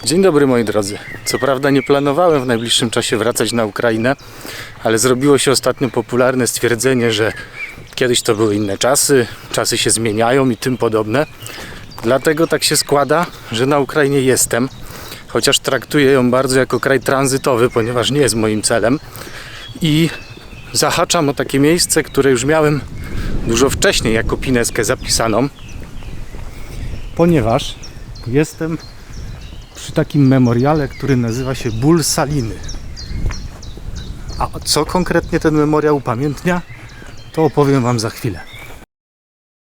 Dzień dobry moi drodzy. Co prawda nie planowałem w najbliższym czasie wracać na Ukrainę, ale zrobiło się ostatnio popularne stwierdzenie, że kiedyś to były inne czasy, czasy się zmieniają i tym podobne. Dlatego tak się składa, że na Ukrainie jestem, chociaż traktuję ją bardzo jako kraj tranzytowy, ponieważ nie jest moim celem. I zahaczam o takie miejsce, które już miałem dużo wcześniej jako pineskę zapisaną, ponieważ jestem przy takim memoriale, który nazywa się Ból Saliny. A co konkretnie ten memoriał upamiętnia, to opowiem wam za chwilę.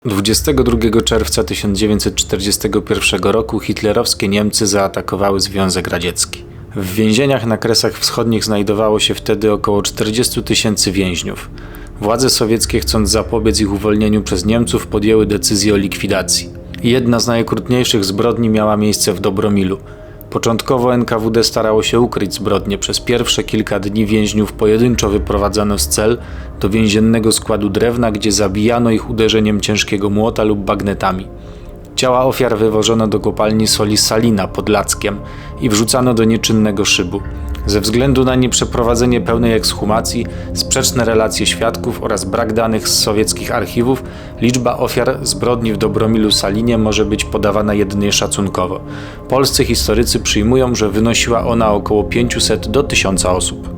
22 czerwca 1941 roku hitlerowskie Niemcy zaatakowały Związek Radziecki. W więzieniach na Kresach Wschodnich znajdowało się wtedy około 40 000 więźniów. Władze sowieckie, chcąc zapobiec ich uwolnieniu przez Niemców, podjęły decyzję o likwidacji. Jedna z najokrutniejszych zbrodni miała miejsce w Dobromilu. Początkowo NKWD starało się ukryć zbrodnie. Przez pierwsze kilka dni więźniów pojedynczo wyprowadzano z cel do więziennego składu drewna, gdzie zabijano ich uderzeniem ciężkiego młota lub bagnetami. Ciała ofiar wywożono do kopalni soli Salina pod Lackiem i wrzucano do nieczynnego szybu. Ze względu na nieprzeprowadzenie pełnej ekshumacji, sprzeczne relacje świadków oraz brak danych z sowieckich archiwów, liczba ofiar zbrodni w Dobromilu Salinie może być podawana jedynie szacunkowo. Polscy historycy przyjmują, że wynosiła ona około 500 do 1000 osób.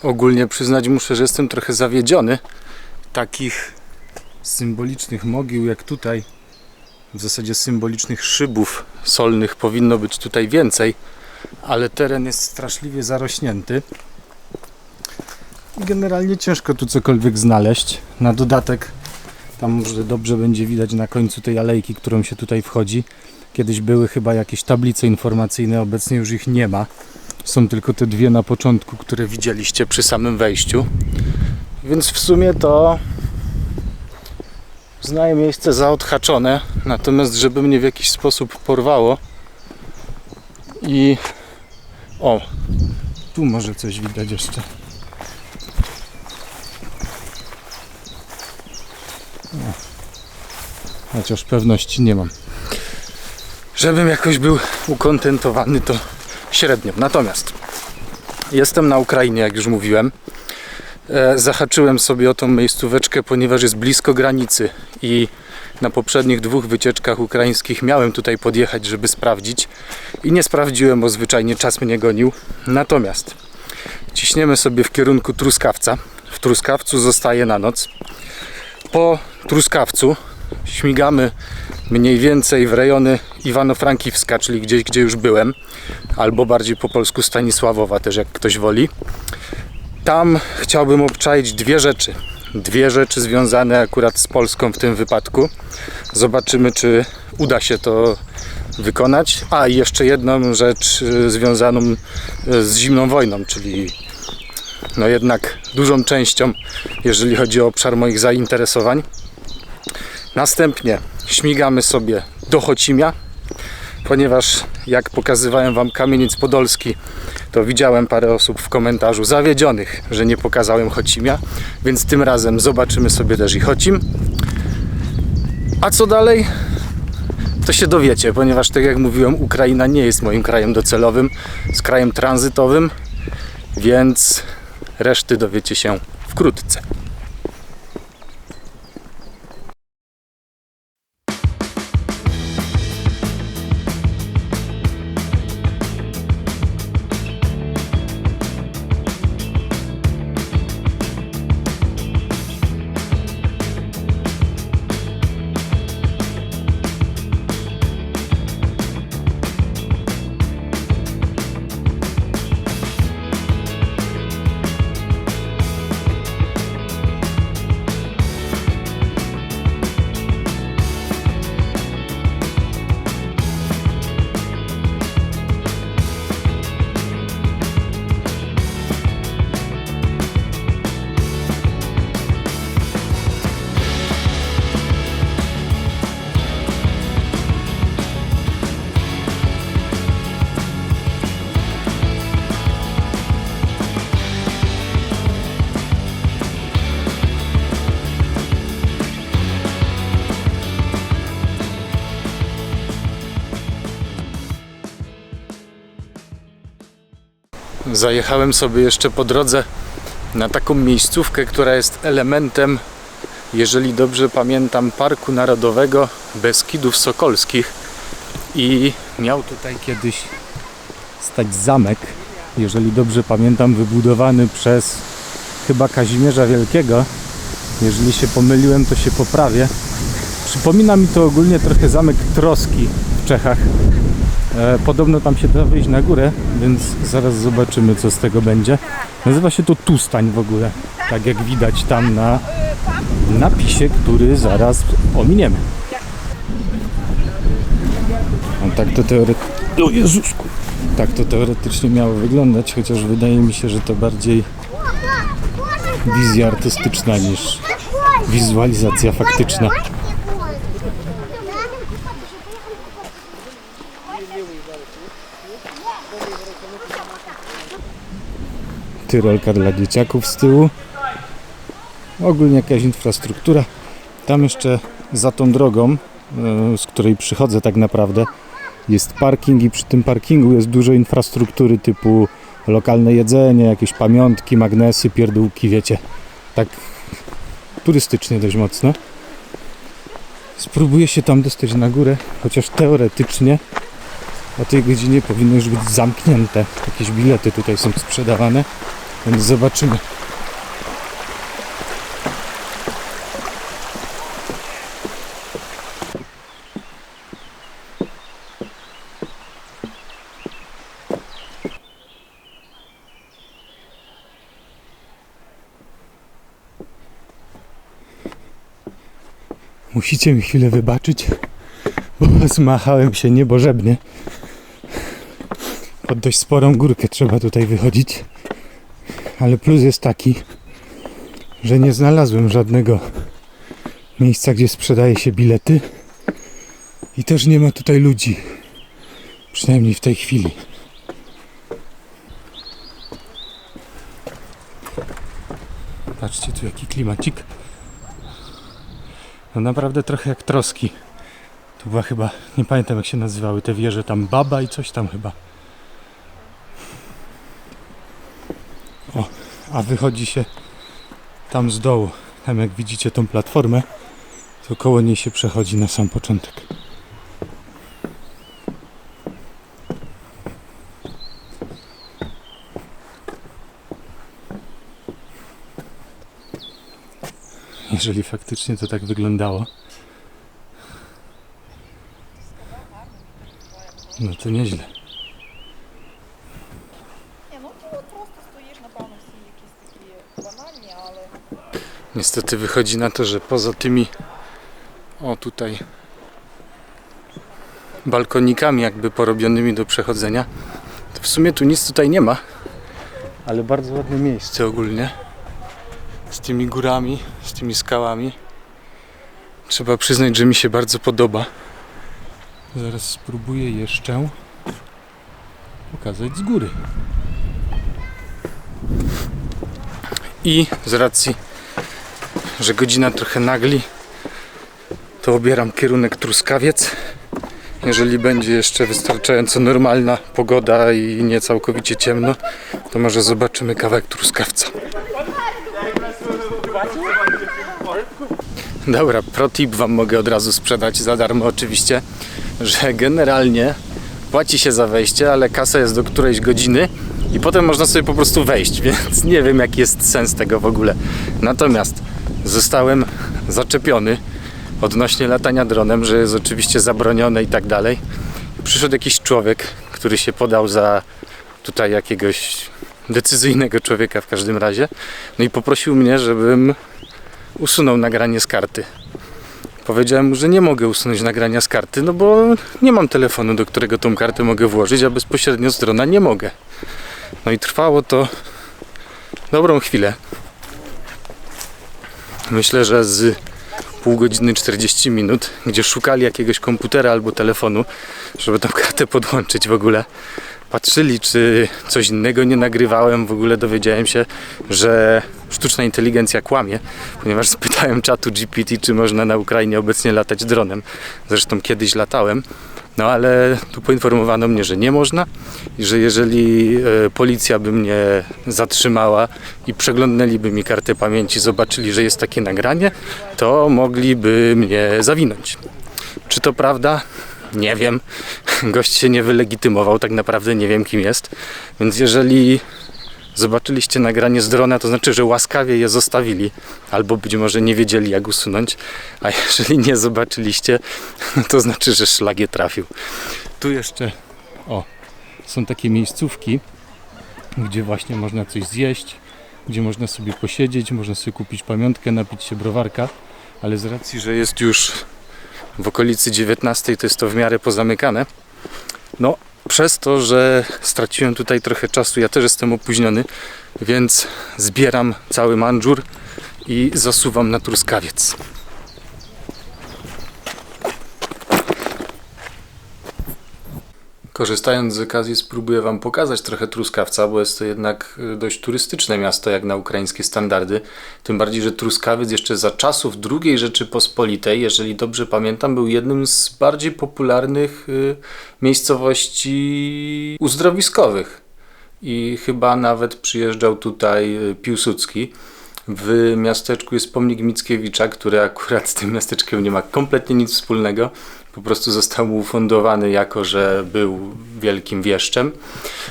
Ogólnie przyznać muszę, że jestem trochę zawiedziony. Takich symbolicznych mogił jak tutaj, w zasadzie symbolicznych szybów solnych powinno być tutaj więcej, ale teren jest straszliwie zarośnięty i generalnie ciężko tu cokolwiek znaleźć. Na dodatek tam może dobrze będzie widać na końcu tej alejki, którą się tutaj wchodzi. Kiedyś były chyba jakieś tablice informacyjne, obecnie już ich nie ma. Są tylko te dwie na początku, które widzieliście przy samym wejściu. Więc w sumie to znaję miejsce zaodhaczone, natomiast żeby mnie w jakiś sposób porwało i o, tu może coś widać jeszcze. O. Chociaż pewności nie mam. Żebym jakoś był ukontentowany, to średnio. Natomiast jestem na Ukrainie, jak już mówiłem. Zahaczyłem sobie o tą miejscóweczkę, ponieważ jest blisko granicy i na poprzednich 2 wycieczkach ukraińskich miałem tutaj podjechać, żeby sprawdzić i nie sprawdziłem, bo zwyczajnie czas mnie gonił. Natomiast ciśniemy sobie w kierunku Truskawca. W Truskawcu zostaję na noc. Po Truskawcu śmigamy mniej więcej w rejony Iwano-Frankiwska, czyli gdzieś, gdzie już byłem, albo bardziej po polsku Stanisławowa, też jak ktoś woli. Tam chciałbym obczaić dwie rzeczy związane akurat z Polską w tym wypadku. Zobaczymy, czy uda się to wykonać. A i jeszcze jedną rzecz związaną z zimną wojną, czyli no jednak dużą częścią, jeżeli chodzi o obszar moich zainteresowań. Następnie śmigamy sobie do Chocimia, ponieważ jak pokazywałem wam Kamieniec Podolski, to widziałem parę osób w komentarzu zawiedzionych, że nie pokazałem Chocimia, więc tym razem zobaczymy sobie też i Chocim. A co dalej? To się dowiecie, ponieważ tak jak mówiłem, Ukraina nie jest moim krajem docelowym, jest krajem tranzytowym, więc reszty dowiecie się wkrótce. Zajechałem sobie jeszcze po drodze na taką miejscówkę, która jest elementem, jeżeli dobrze pamiętam, Parku Narodowego Beskidów Sokolskich. I miał tutaj kiedyś stać zamek, jeżeli dobrze pamiętam, wybudowany przez chyba Kazimierza Wielkiego. Jeżeli się pomyliłem, to się poprawię. Przypomina mi to ogólnie trochę zamek Troski w Czechach. Podobno tam się da wyjść na górę, więc zaraz zobaczymy, co z tego będzie. Nazywa się to Tustań w ogóle, tak jak widać tam na napisie, który zaraz ominiemy. Tak to teoretycznie miało wyglądać, chociaż wydaje mi się, że to bardziej wizja artystyczna niż wizualizacja faktyczna. Tyrolka dla dzieciaków z tyłu. Ogólnie jakaś infrastruktura. Tam jeszcze za tą drogą, z której przychodzę tak naprawdę, jest parking i przy tym parkingu jest dużo infrastruktury typu lokalne jedzenie, jakieś pamiątki, magnesy, pierdółki, wiecie. Tak turystycznie dość mocno. Spróbuję się tam dostać na górę, chociaż teoretycznie o tej godzinie powinno już być zamknięte. Jakieś bilety tutaj są sprzedawane, więc zobaczymy. Musicie mi chwilę wybaczyć, bo zmachałem się niebożebnie. Pod dość sporą górkę trzeba tutaj wychodzić. Ale plus jest taki, że nie znalazłem żadnego miejsca, gdzie sprzedaje się bilety. I też nie ma tutaj ludzi. Przynajmniej w tej chwili. Patrzcie tu jaki klimacik. No naprawdę trochę jak Troski. Tu była chyba, nie pamiętam jak się nazywały te wieże, tam Baba i coś tam chyba. O, a wychodzi się tam z dołu. Tam jak widzicie tą platformę, to koło niej się przechodzi na sam początek. Jeżeli faktycznie to tak wyglądało, no to nieźle. Niestety wychodzi na to, że poza tymi tutaj balkonikami jakby porobionymi do przechodzenia, to w sumie tu nic tutaj nie ma, ale bardzo ładne miejsce ogólnie. Z tymi górami, z tymi skałami. Trzeba przyznać, że mi się bardzo podoba. Zaraz spróbuję jeszcze pokazać z góry. I z racji, że godzina trochę nagli, to obieram kierunek Truskawiec. Jeżeli będzie jeszcze wystarczająco normalna pogoda i nie całkowicie ciemno, to może zobaczymy kawałek Truskawca. Dobra, pro tip wam mogę od razu sprzedać za darmo oczywiście, że generalnie płaci się za wejście, ale kasa jest do którejś godziny i potem można sobie po prostu wejść, więc nie wiem jaki jest sens tego w ogóle. Natomiast zostałem zaczepiony odnośnie latania dronem, że jest oczywiście zabronione i tak dalej. Przyszedł jakiś człowiek, który się podał za tutaj jakiegoś decyzyjnego człowieka w każdym razie, no i poprosił mnie, żebym usunął nagranie z karty. Powiedziałem mu, że nie mogę usunąć nagrania z karty, no bo nie mam telefonu, do którego tą kartę mogę włożyć, a bezpośrednio z drona nie mogę. No i trwało to dobrą chwilę. Myślę, że z pół godziny 40 minut, gdzie szukali jakiegoś komputera albo telefonu, żeby tą kartę podłączyć w ogóle. Patrzyli, czy coś innego nie nagrywałem. W ogóle dowiedziałem się, że sztuczna inteligencja kłamie, ponieważ spytałem czatu GPT, czy można na Ukrainie obecnie latać dronem. Zresztą kiedyś latałem. No ale tu poinformowano mnie, że nie można i że jeżeli policja by mnie zatrzymała i przeglądnęliby mi kartę pamięci, zobaczyli, że jest takie nagranie, to mogliby mnie zawinąć. Czy to prawda? Nie wiem. Gość się nie wylegitymował, tak naprawdę nie wiem, kim jest. Więc jeżeli zobaczyliście nagranie z drona, to znaczy, że łaskawie je zostawili, albo być może nie wiedzieli, jak usunąć, a jeżeli nie zobaczyliście, no to znaczy, że szlag je trafił. Tu jeszcze, są takie miejscówki, gdzie właśnie można coś zjeść, gdzie można sobie posiedzieć, można sobie kupić pamiątkę, napić się browarka, ale z racji, że jest już w okolicy 19, to jest to w miarę pozamykane. No, przez to, że straciłem tutaj trochę czasu, ja też jestem opóźniony, więc zbieram cały mandżur i zasuwam na truskawiec. Korzystając z okazji, spróbuję Wam pokazać trochę Truskawca, bo jest to jednak dość turystyczne miasto, jak na ukraińskie standardy. Tym bardziej, że Truskawiec jeszcze za czasów II Rzeczypospolitej, jeżeli dobrze pamiętam, był jednym z bardziej popularnych miejscowości uzdrowiskowych. I chyba nawet przyjeżdżał tutaj Piłsudski. W miasteczku jest pomnik Mickiewicza, który akurat z tym miasteczkiem nie ma kompletnie nic wspólnego. Po prostu został mu ufundowany jako, że był wielkim wieszczem.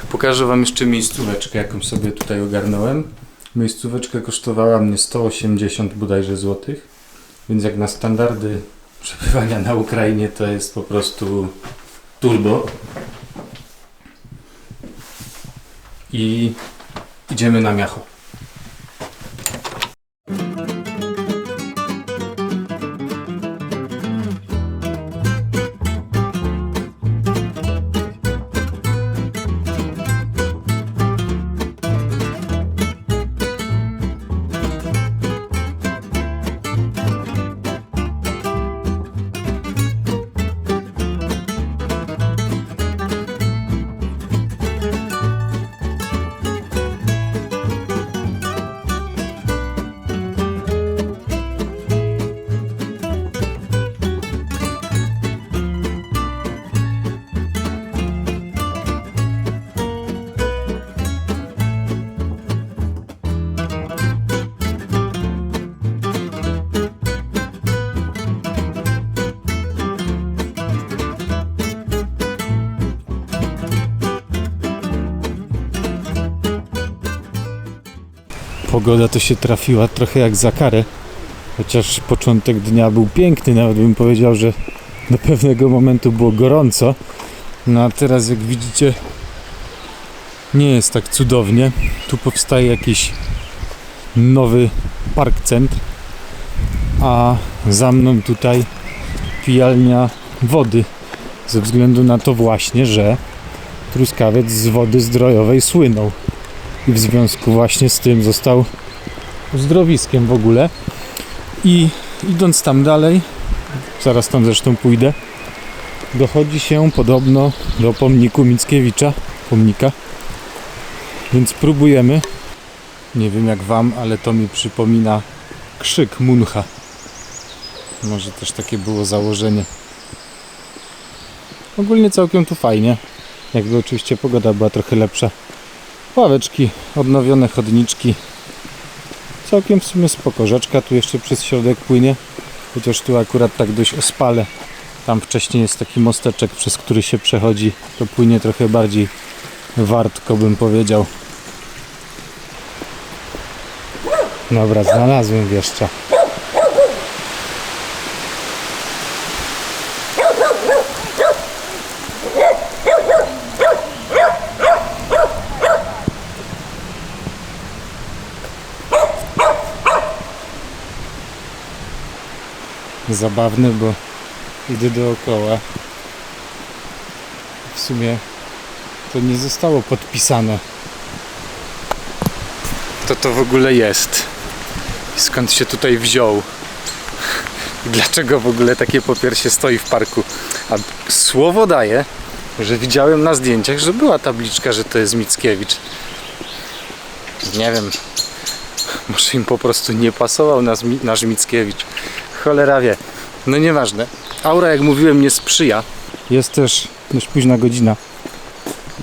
Pokażę Wam jeszcze miejscóweczkę, jaką sobie tutaj ogarnąłem. Miejscóweczka kosztowała mnie 180 bodajże złotych, więc jak na standardy przebywania na Ukrainie to jest po prostu turbo. I idziemy na miacho. Pogoda to się trafiła trochę jak za karę, chociaż początek dnia był piękny, nawet bym powiedział, że do pewnego momentu było gorąco. No a teraz, jak widzicie, nie jest tak cudownie. Tu powstaje jakiś nowy park centr, a za mną tutaj pijalnia wody, ze względu na to właśnie, że Truskawiec z wody zdrojowej słynął. I w związku właśnie z tym został uzdrowiskiem w ogóle. I idąc tam dalej, zaraz tam zresztą pójdę, dochodzi się podobno do pomniku Mickiewicza, więc próbujemy. Nie wiem jak Wam, ale to mi przypomina krzyk Muncha. Może też takie było założenie. Ogólnie całkiem tu fajnie, jakby oczywiście pogoda była trochę lepsza. Ławeczki, odnowione chodniczki. Całkiem w sumie spoko. Rzeczka tu jeszcze przez środek płynie. Chociaż tu akurat tak dość ospale. Tam wcześniej jest taki mosteczek, przez który się przechodzi. To płynie trochę bardziej wartko, bym powiedział. Dobra, znalazłem wieszcza. Zabawne, bo idę dookoła. W sumie to nie zostało podpisane. Kto to w ogóle jest? I skąd się tutaj wziął? I dlaczego w ogóle takie popiersie stoi w parku? A słowo daję, że widziałem na zdjęciach, że była tabliczka, że to jest Mickiewicz. Nie wiem. Może im po prostu nie pasował nasz Mickiewicz. Cholera wie. No nieważne. Aura, jak mówiłem, nie sprzyja Jest też dość późna godzina.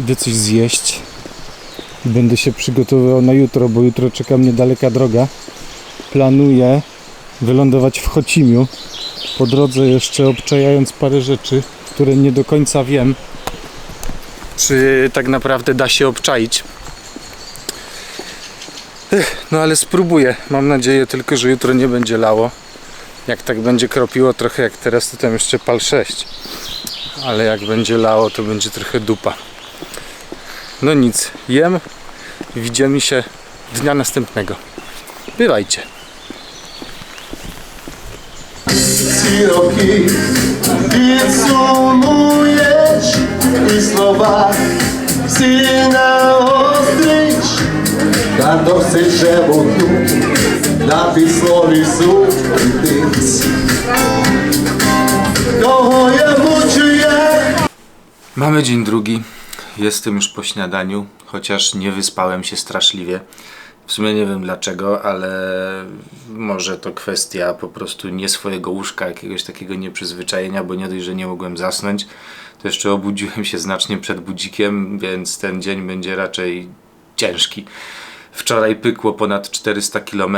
Idę coś zjeść. Będę się przygotowywał na jutro, bo jutro czeka mnie daleka droga. Planuję wylądować w Chocimiu. Po drodze jeszcze obczajając parę rzeczy, które nie do końca wiem, czy tak naprawdę da się obczaić. No ale spróbuję. Mam nadzieję tylko, że jutro nie będzie lało. Jak tak będzie kropiło trochę jak teraz, to tam jeszcze pal 6. Ale jak będzie lało, to będzie trochę dupa. No nic, jem. Widzimy się dnia następnego. Bywajcie. Ці роки підсумуєш і слова всі наостриш, та досить же вогню на післові зустрітись. Того я мучуję. Mamy dzień drugi. Jestem już po śniadaniu, chociaż nie wyspałem się straszliwie. W sumie nie wiem dlaczego, ale może to kwestia po prostu nie swojego łóżka, jakiegoś takiego nieprzyzwyczajenia, bo nie dość, że nie mogłem zasnąć, to jeszcze obudziłem się znacznie przed budzikiem, więc ten dzień będzie raczej ciężki. Wczoraj pykło ponad 400 km.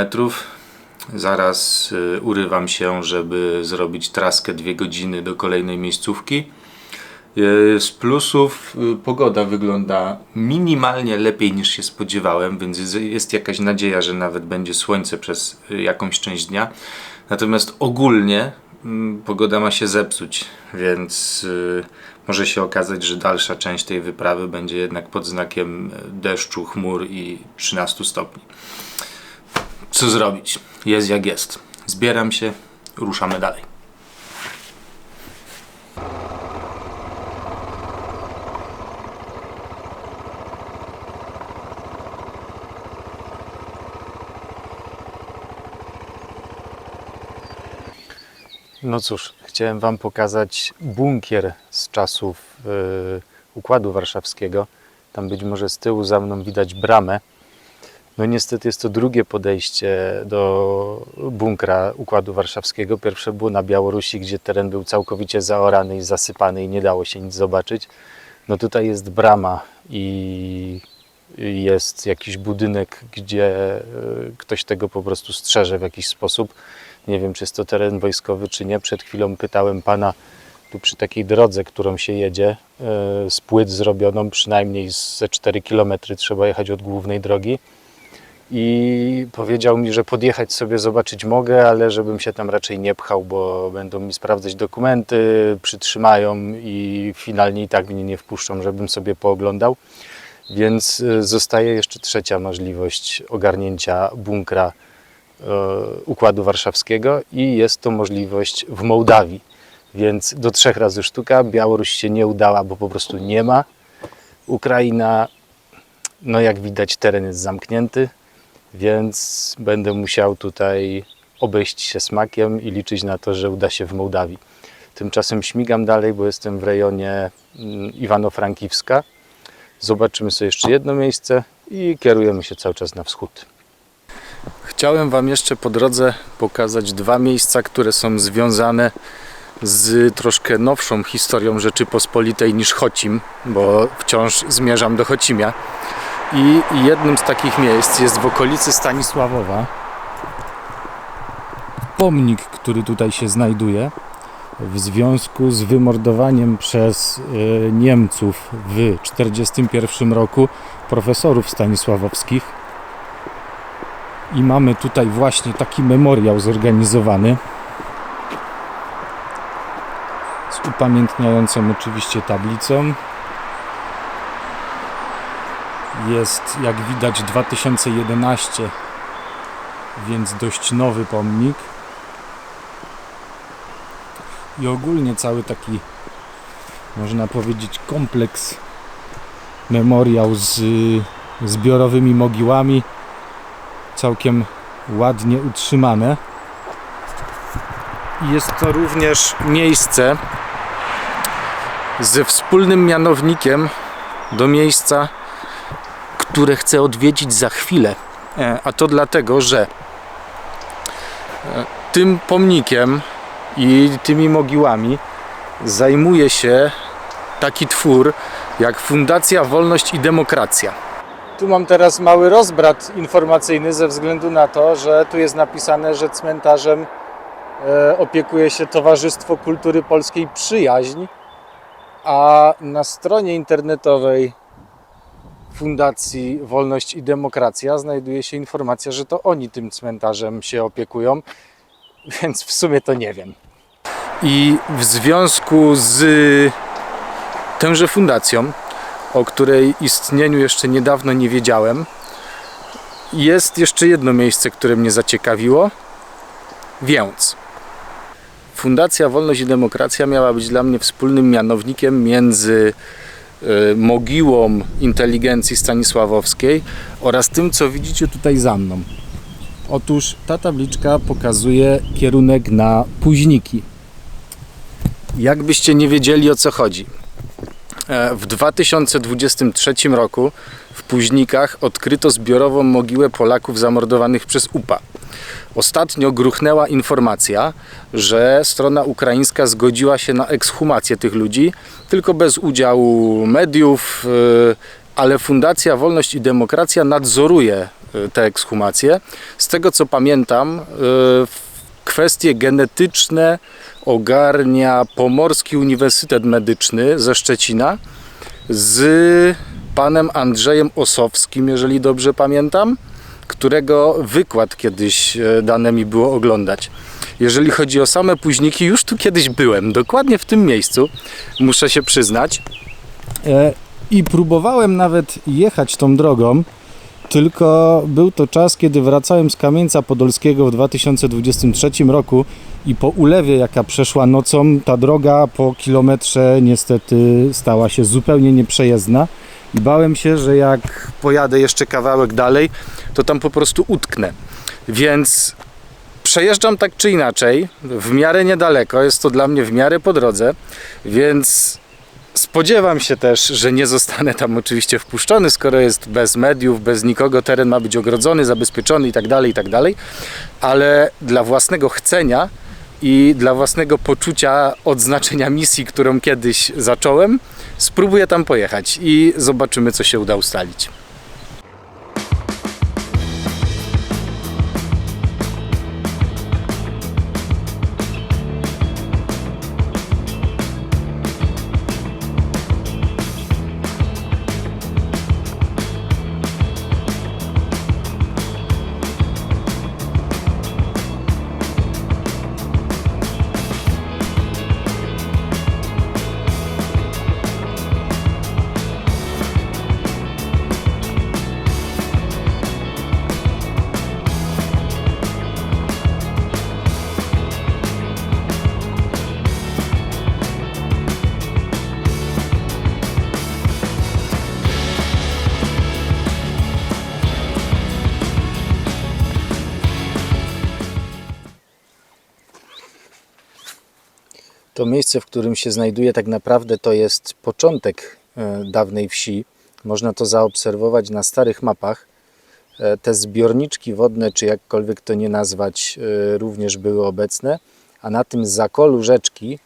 Zaraz urywam się, żeby zrobić traskę 2 godziny do kolejnej miejscówki. Z plusów pogoda wygląda minimalnie lepiej niż się spodziewałem, więc jest jakaś nadzieja, że nawet będzie słońce przez jakąś część dnia. Natomiast ogólnie pogoda ma się zepsuć, więc może się okazać, że dalsza część tej wyprawy będzie jednak pod znakiem deszczu, chmur i 13 stopni. Co zrobić? Jest jak jest. Zbieram się, ruszamy dalej. No cóż, chciałem Wam pokazać bunkier z czasów Układu Warszawskiego. Tam być może z tyłu za mną widać bramę. No niestety jest to drugie podejście do bunkra Układu Warszawskiego. Pierwsze było na Białorusi, gdzie teren był całkowicie zaorany i zasypany i nie dało się nic zobaczyć. No tutaj jest brama i jest jakiś budynek, gdzie ktoś tego po prostu strzeże w jakiś sposób. Nie wiem, czy jest to teren wojskowy, czy nie. Przed chwilą pytałem pana tu przy takiej drodze, którą się jedzie, z płyt zrobioną, przynajmniej ze 4 km trzeba jechać od głównej drogi. I powiedział mi, że podjechać sobie zobaczyć mogę, ale żebym się tam raczej nie pchał, bo będą mi sprawdzać dokumenty, przytrzymają i finalnie i tak mnie nie wpuszczą, żebym sobie pooglądał. Więc zostaje jeszcze trzecia możliwość ogarnięcia bunkra Układu Warszawskiego i jest to możliwość w Mołdawii. Więc do 3 razy sztuka. Białoruś się nie udała, bo po prostu nie ma. Ukraina, no jak widać, teren jest zamknięty, więc będę musiał tutaj obejść się smakiem i liczyć na to, że uda się w Mołdawii. Tymczasem śmigam dalej, bo jestem w rejonie Iwano-Frankiwska. Zobaczymy sobie jeszcze jedno miejsce i kierujemy się cały czas na wschód. Chciałem Wam jeszcze po drodze pokazać 2 miejsca, które są związane z troszkę nowszą historią Rzeczypospolitej niż Chocim, bo wciąż zmierzam do Chocimia. I jednym z takich miejsc jest w okolicy Stanisławowa pomnik, który tutaj się znajduje w związku z wymordowaniem przez Niemców w 1941 roku profesorów stanisławowskich. I mamy tutaj właśnie taki memoriał zorganizowany z upamiętniającą oczywiście tablicą. Jest, jak widać, 2011, więc dość nowy pomnik. I ogólnie cały taki, można powiedzieć, kompleks memoriał z zbiorowymi mogiłami całkiem ładnie utrzymane. I jest to również miejsce ze wspólnym mianownikiem do miejsca, które chcę odwiedzić za chwilę. A to dlatego, że tym pomnikiem i tymi mogiłami zajmuje się taki twór jak Fundacja Wolność i Demokracja. Tu mam teraz mały rozbrat informacyjny ze względu na to, że tu jest napisane, że cmentarzem opiekuje się Towarzystwo Kultury Polskiej Przyjaźń, a na stronie internetowej Fundacji Wolność i Demokracja znajduje się informacja, że to oni tym cmentarzem się opiekują, więc w sumie to nie wiem. I w związku z tęże fundacją, o której istnieniu jeszcze niedawno nie wiedziałem, jest jeszcze jedno miejsce, które mnie zaciekawiło. Więc Fundacja Wolność i Demokracja miała być dla mnie wspólnym mianownikiem między mogiłą inteligencji stanisławowskiej oraz tym, co widzicie tutaj za mną. Otóż ta tabliczka pokazuje kierunek na Późniki. Jakbyście nie wiedzieli, o co chodzi. W 2023 roku w Późnikach odkryto zbiorową mogiłę Polaków zamordowanych przez UPA. Ostatnio gruchnęła informacja, że strona ukraińska zgodziła się na ekshumację tych ludzi, tylko bez udziału mediów, ale Fundacja Wolność i Demokracja nadzoruje te ekshumacje. Z tego co pamiętam, kwestie genetyczne ogarnia Pomorski Uniwersytet Medyczny ze Szczecina z panem Andrzejem Osowskim, jeżeli dobrze pamiętam, którego wykład kiedyś dane mi było oglądać. Jeżeli chodzi o same Późniki, już tu kiedyś byłem, dokładnie w tym miejscu, muszę się przyznać. I próbowałem nawet jechać tą drogą, tylko był to czas, kiedy wracałem z Kamieńca Podolskiego w 2023 roku i po ulewie, jaka przeszła nocą, ta droga po kilometrze niestety stała się zupełnie nieprzejezdna i bałem się, że jak pojadę jeszcze kawałek dalej, to tam po prostu utknę. Więc przejeżdżam tak czy inaczej, w miarę niedaleko, jest to dla mnie w miarę po drodze, więc spodziewam się też, że nie zostanę tam oczywiście wpuszczony, skoro jest bez mediów, bez nikogo, teren ma być ogrodzony, zabezpieczony itd., ale dla własnego chcenia i dla własnego poczucia odznaczenia misji, którą kiedyś zacząłem, spróbuję tam pojechać i zobaczymy, co się uda ustalić. To miejsce, w którym się znajduję, tak naprawdę to jest początek dawnej wsi. Można to zaobserwować na starych mapach. Te zbiorniczki wodne, czy jakkolwiek to nie nazwać, również były obecne, a na tym zakolu rzeczki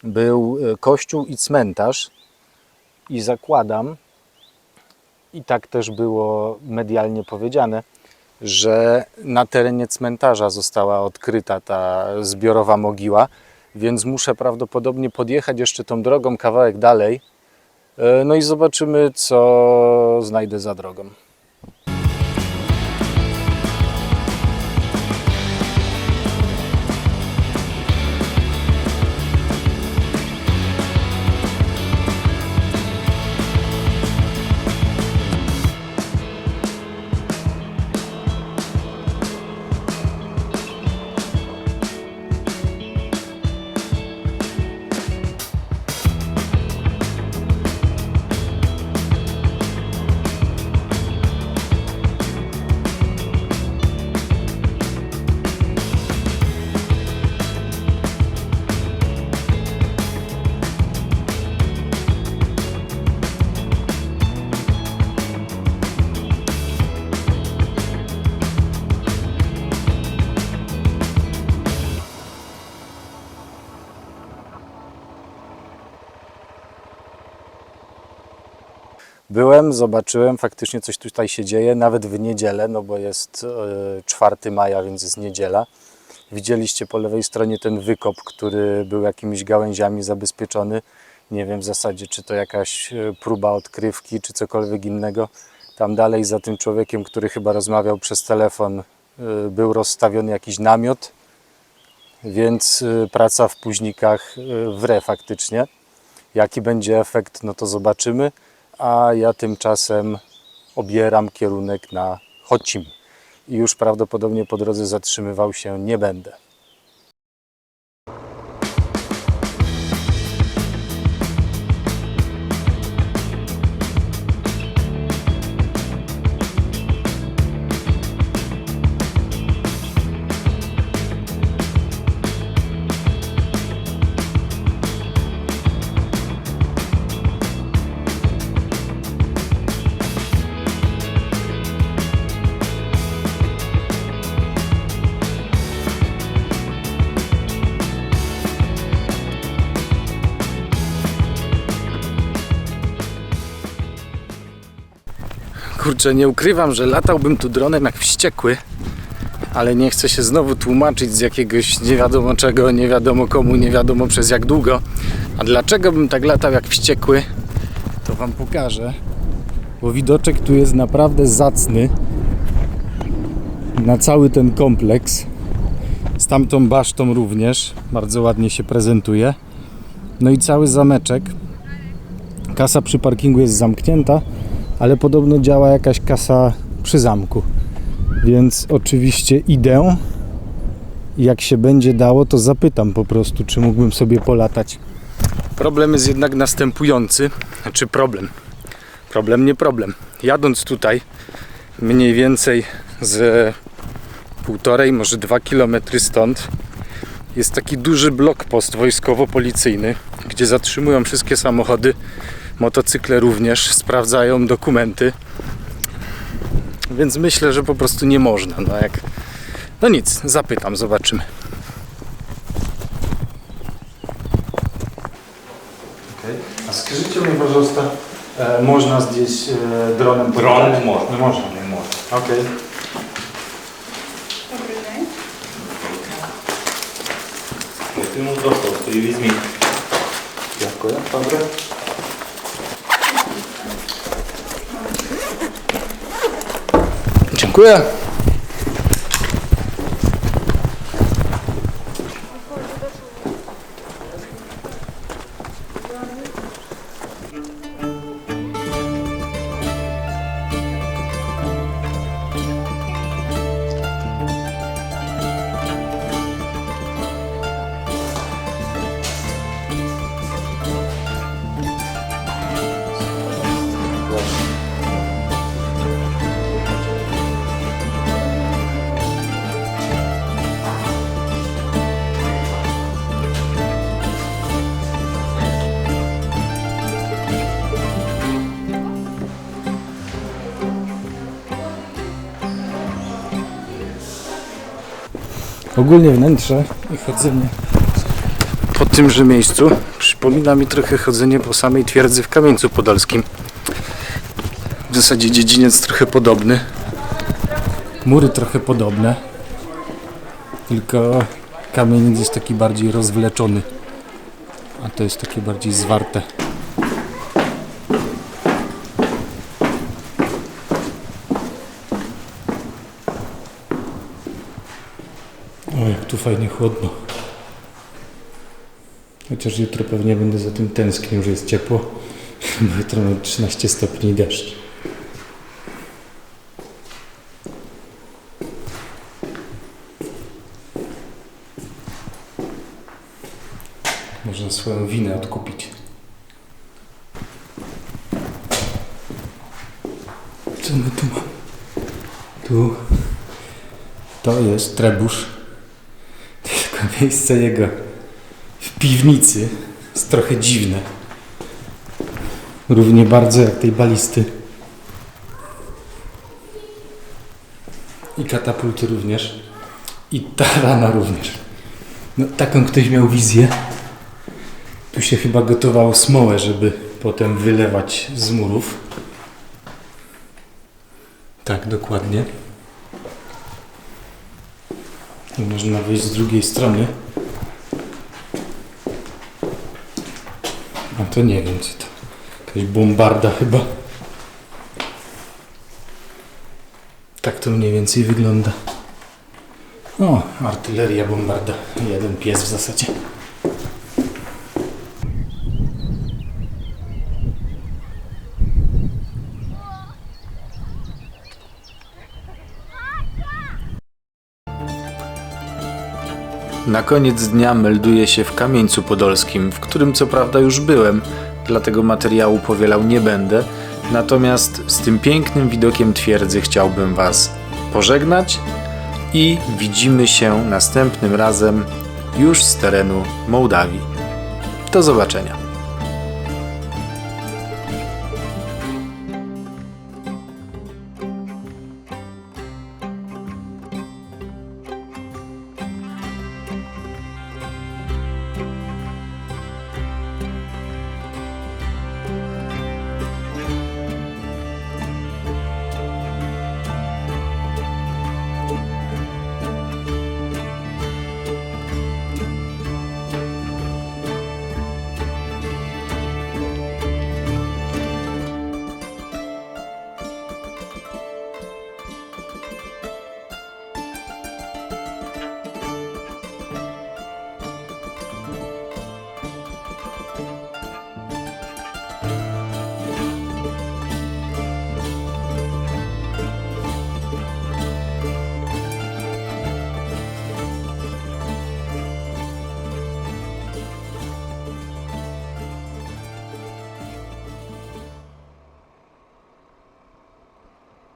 był kościół i cmentarz. I zakładam, i tak też było medialnie powiedziane, że na terenie cmentarza została odkryta ta zbiorowa mogiła, więc muszę prawdopodobnie podjechać jeszcze tą drogą kawałek dalej, no i zobaczymy, co znajdę za drogą. Byłem, zobaczyłem, faktycznie coś tutaj się dzieje, nawet w niedzielę, no bo jest 4 maja, więc jest niedziela. Widzieliście po lewej stronie ten wykop, który był jakimiś gałęziami zabezpieczony. Nie wiem w zasadzie, czy to jakaś próba odkrywki, czy cokolwiek innego. Tam dalej za tym człowiekiem, który chyba rozmawiał przez telefon, był rozstawiony jakiś namiot, więc praca w Późnikach wre faktycznie. Jaki będzie efekt, no to zobaczymy, a ja tymczasem obieram kierunek na Chocim i już prawdopodobnie po drodze zatrzymywał się nie będę. Kurczę, nie ukrywam, że latałbym tu dronem jak wściekły, ale nie chcę się znowu tłumaczyć z jakiegoś nie wiadomo czego, nie wiadomo komu, nie wiadomo przez jak długo. A dlaczego bym tak latał jak wściekły, to wam pokażę, bo widoczek tu jest naprawdę zacny na cały ten kompleks. Z tamtą basztą również bardzo ładnie się prezentuje. No i cały zameczek. Kasa przy parkingu jest zamknięta, ale podobno działa jakaś kasa przy zamku. Więc oczywiście idę. Jak się będzie dało, to zapytam po prostu, czy mógłbym sobie polatać. Problem jest jednak następujący. Znaczy problem nie problem. Jadąc tutaj mniej więcej z 1,5, może 2 km stąd jest taki duży blokpost wojskowo-policyjny, gdzie zatrzymują wszystkie samochody, motocykle również, sprawdzają dokumenty. Więc myślę, że po prostu nie można. No nic, zapytam, zobaczymy. Okay. A скажите мне, пожалуйста, można здесь dronem Дрон полетать? не можна. Не можна? Не можна. Окей. Добрий день. Ти йому достав, то і візьміть. Дякую. Добре. Dziękuję. Ogólnie wnętrze i chodzenie po tymże miejscu przypomina mi trochę chodzenie po samej twierdzy w Kamieńcu Podolskim. W zasadzie dziedziniec trochę podobny, mury trochę podobne, tylko kamieniec jest taki bardziej rozwleczony, a to jest takie bardziej zwarte. O, jak tu fajnie chłodno. Chociaż jutro pewnie będę za tym tęsknił, że jest ciepło, bo jutro mamy 13 stopni i deszcz. Można swoją winę odkupić. Co my tu mamy? Tu to jest trebusz. Tylko miejsce jego w piwnicy jest trochę dziwne. Równie bardzo jak tej balisty. I katapulty również. I tarana również. No taką ktoś miał wizję. Tu się chyba gotowało smołę, żeby potem wylewać z murów. Tak, dokładnie. I można wyjść z drugiej strony. A to nie wiem co to. Jakaś bombarda chyba. Tak to mniej więcej wygląda. O, artyleria bombarda. Jeden pies w zasadzie. Na koniec dnia melduję się w Kamieńcu Podolskim, w którym co prawda już byłem, dlatego materiału powielał nie będę, natomiast z tym pięknym widokiem twierdzy chciałbym Was pożegnać i widzimy się następnym razem już z terenu Mołdawii. Do zobaczenia.